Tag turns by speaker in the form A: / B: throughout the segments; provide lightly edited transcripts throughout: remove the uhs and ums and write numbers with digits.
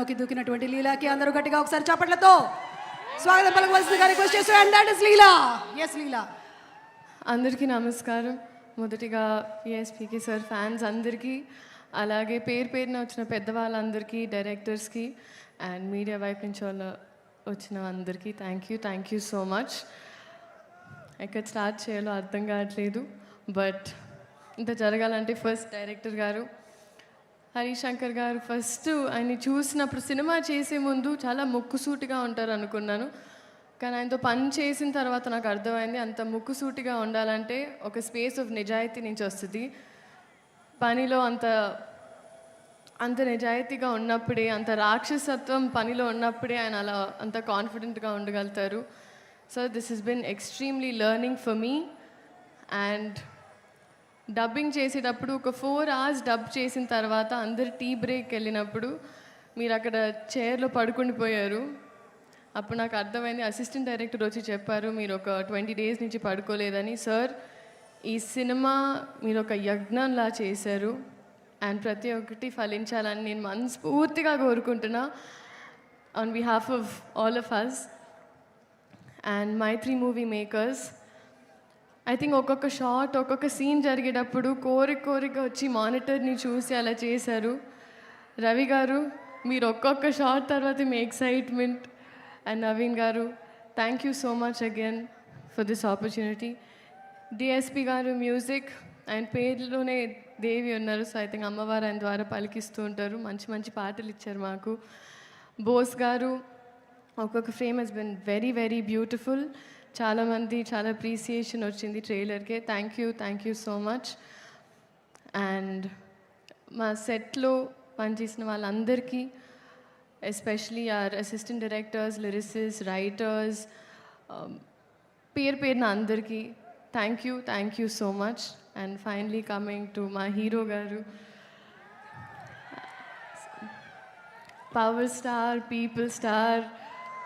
A: Okay, దూకినటువంటి లీలాకి అందరూ గట్టిగా ఒకసారి చప్పట్లతో స్వాగతం పలకవలసిందిగా రిక్వెస్ట్ చేస్తూ and that is Leela. Yes Leela.
B: అందరికీ నమస్కారం. మొదటిగా పిఎస్పీకి సార్ ఫ్యాన్స్ అందరికీ, అలాగే పేరు పేరున వచ్చిన పెద్దవాళ్ళందరికీ, డైరెక్టర్స్కి అండ్ మీడియా వైపు నుంచి వచ్చిన అందరికీ థ్యాంక్ యూ సో మచ్. ఎక్కడ స్టార్ట్ చేయాలో అర్థం కావట్లేదు, బట్ ఇంత జరగాలంటే ఫస్ట్ డైరెక్టర్ గారు హరిశంకర్ గారు, ఫస్ట్ ఆయన్ని చూసినప్పుడు సినిమా చేసే ముందు చాలా ముక్కుసూటిగా ఉంటారు అనుకున్నాను, కానీ ఆయనతో పని చేసిన తర్వాత నాకు అర్థమైంది అంత ముక్కుసూటిగా ఉండాలంటే ఒక స్పేస్ ఆఫ్ నిజాయితీ నుంచి వస్తుంది. పనిలో అంత నిజాయితీగా ఉన్నప్పుడే, అంత రాక్షసత్వం పనిలో ఉన్నప్పుడే ఆయన అలా అంత కాన్ఫిడెంట్గా ఉండగలుగుతారు. So this has been extremely learning for me. And dubbing చేసేటప్పుడు ఒక 4 hours డబ్ చేసిన తర్వాత అందరు టీ బ్రేక్ వెళ్ళినప్పుడు మీరు అక్కడ చైర్లో పడుకుండిపోయారు. అప్పుడు నాకు అర్థమైంది, అసిస్టెంట్ డైరెక్టర్ వచ్చి చెప్పారు మీరు ఒక 20 days నుంచి పడుకోలేదని. సార్, ఈ సినిమా మీరు ఒక యజ్ఞంలా చేశారు అండ్ ప్రతి ఒక్కటి ఫలించాలని నేను మనస్ఫూర్తిగా కోరుకుంటున్నా on behalf of all of us and Mythri movie makers. I think ఒక్కొక్క షాట్, ఒక్కొక్క సీన్ జరిగేటప్పుడు కోరిక వచ్చి మానిటర్ని చూసి అలా చేశారు. రవి గారు, మీరు ఒక్కొక్క షాట్ తర్వాత మీ ఎక్సైట్మెంట్. అండ్ నవీన్ గారు, thank you so much again for this opportunity. DSP గారు మ్యూజిక్, ఆయన పేరులోనే దేవి ఉన్నారు, సో ఐ థింక్ అమ్మవారు ఆయన ద్వారా పలికిస్తూ ఉంటారు, మంచి మంచి పాటలు ఇచ్చారు మాకు. బోస్ గారు, ఒక్కొక్క frame has been very very beautiful. చాలామంది చాలా అప్రిసియేషన్ వచ్చింది ట్రైలర్కే. Thank you so much. And మా సెట్లో పనిచేసిన వాళ్ళందరికీ, especially our assistant directors, lyricist, writers, పేరున అందరికీ thank you so much. And finally coming to మా హీరో గారు, power star, people star,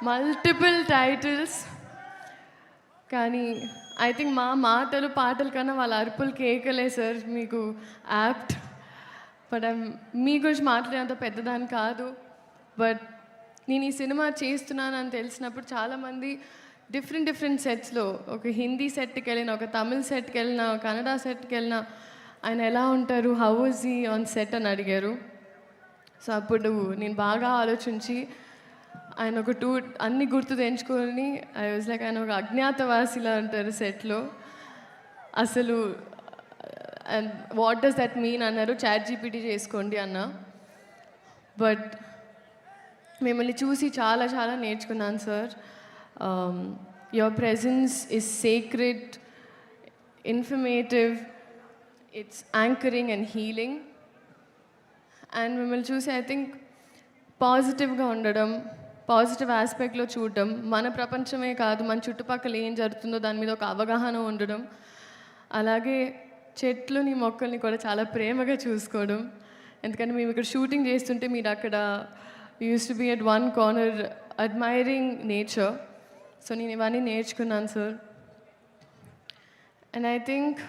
B: multiple titles. కానీ ఐ థింక్ మా మాటలు పాటల కన్నా వాళ్ళ అరుపులు కేకలే సార్ మీకు యాప్ట్. బట్ మీ గురించి మాట్లాడేంత పెద్దదాన్ని కాదు, బట్ నేను ఈ సినిమా చేస్తున్నానని తెలిసినప్పుడు చాలామంది డిఫరెంట్ సెట్స్లో, ఒక హిందీ సెట్కి వెళ్ళిన, ఒక తమిళ్ సెట్కి వెళ్ళిన, ఒక కన్నడ సెట్కి వెళ్ళిన, ఆయన ఎలా ఉంటారు, how is he on set అని అడిగారు. సో అప్పుడు నేను బాగా ఆలోచించి ఆయన ఒక అన్ని గుర్తు తెంచుకొని ఐ వాజ్ లైక్, ఆయన ఒక అజ్ఞాతవాసిలా ఉంటారు సెట్లో అసలు. And what does that mean అన్నారు, ChatGPT చేసుకోండి అన్న. బట్ మిమ్మల్ని చూసి చాలా చాలా నేర్చుకున్నాను sir. Your presence is sacred, informative, it's anchoring and healing. And మిమ్మల్ని చూసి ఐ థింక్ పాజిటివ్గా ఉండడం, పాజిటివ్ ఆస్పెక్ట్లో చూడడం, మన ప్రపంచమే కాదు మన చుట్టుపక్కల ఏం జరుగుతుందో దాని మీద ఒక అవగాహన ఉండడం, అలాగే చెట్లని మొక్కల్ని కూడా చాలా ప్రేమగా చూసుకోవడం. ఎందుకంటే మేము ఇక్కడ షూటింగ్ చేస్తుంటే మీరు అక్కడ use to be at one corner admiring nature. So నేను ఇవన్నీ నేర్చుకున్నాను సార్. అండ్ ఐ థింక్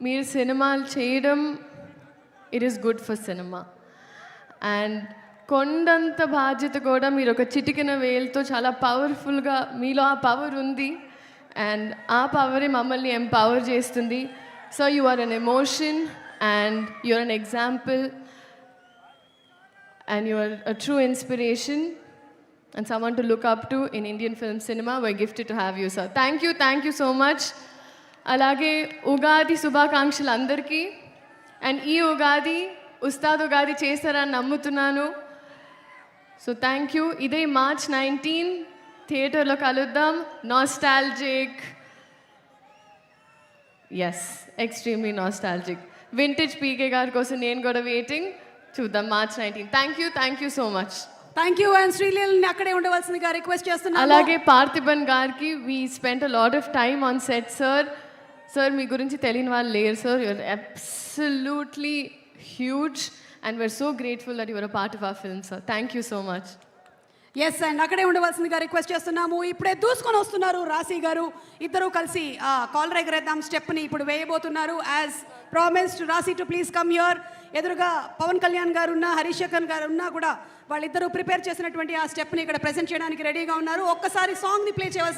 B: మీరు సినిమాలు చేయడం, it is good for cinema. And కొండంత బాధ్యత కూడా మీరు ఒక చిటికిన వేలుతో చాలా పవర్ఫుల్గా, మీలో ఆ పవర్ ఉంది అండ్ ఆ పవరే మమ్మల్ని ఎంపవర్ చేస్తుంది. So you are an emotion and you are an example and you are a true inspiration and someone to look up to in Indian film cinema. We are gifted to have you sir. Thank you so much. అలాగే ఉగాది శుభాకాంక్షలు అందరికీ. And ఈ ఉగాది ఉస్తాద్ ఉగాది చేస్తారని నమ్ముతున్నాను. So thank you. ఇదే March 19 థియేటర్లో కలుద్దాం. Nostalgic, yes, extremely nostalgic. Vintage PK గారి కోసం నేను కూడా వెయిటింగ్. చూద్దాం March 19. Thank you so much.
A: Thank you. And శ్రీలీలని అక్కడే ఉండవలసిందిగా రిక్వెస్ట్ చేస్తున్నాను.
B: అలాగే పార్థిబన్ గారికి, we spent a lot of time on set sir. Sir మీ గురించి తెలియని వాళ్ళు లేరు sir. You're absolutely huge and we're so grateful that you were a part of our film, sir. Thank you so much.
A: Yes and అక్కడే ఉండవలసిందిగా request చేస్తున్నాము. ఇప్పుడే దూసుకొని వస్తున్నారు రాశి గారు. ఇద్దరు కలిసి కాలర్ ఎగరేద్దాం స్టెప్ని ఇప్పుడు వేయబోతున్నారు. యాజ్ ప్రామిస్డ్ రాశి టు ప్లీజ్ కమ్ హియర్. ఎదురుగా పవన్ కళ్యాణ్ గారు ఉన్నా, హరీష్ శంకర్ గారు ఉన్నా కూడా వాళ్ళిద్దరూ ప్రిపేర్ చేసినటువంటి ఆ స్టెప్ని ఇక్కడ ప్రెజెంట్ చేయడానికి రెడీగా ఉన్నారు. ఒక్కసారి సాంగ్ని ప్లే చేయవలసింది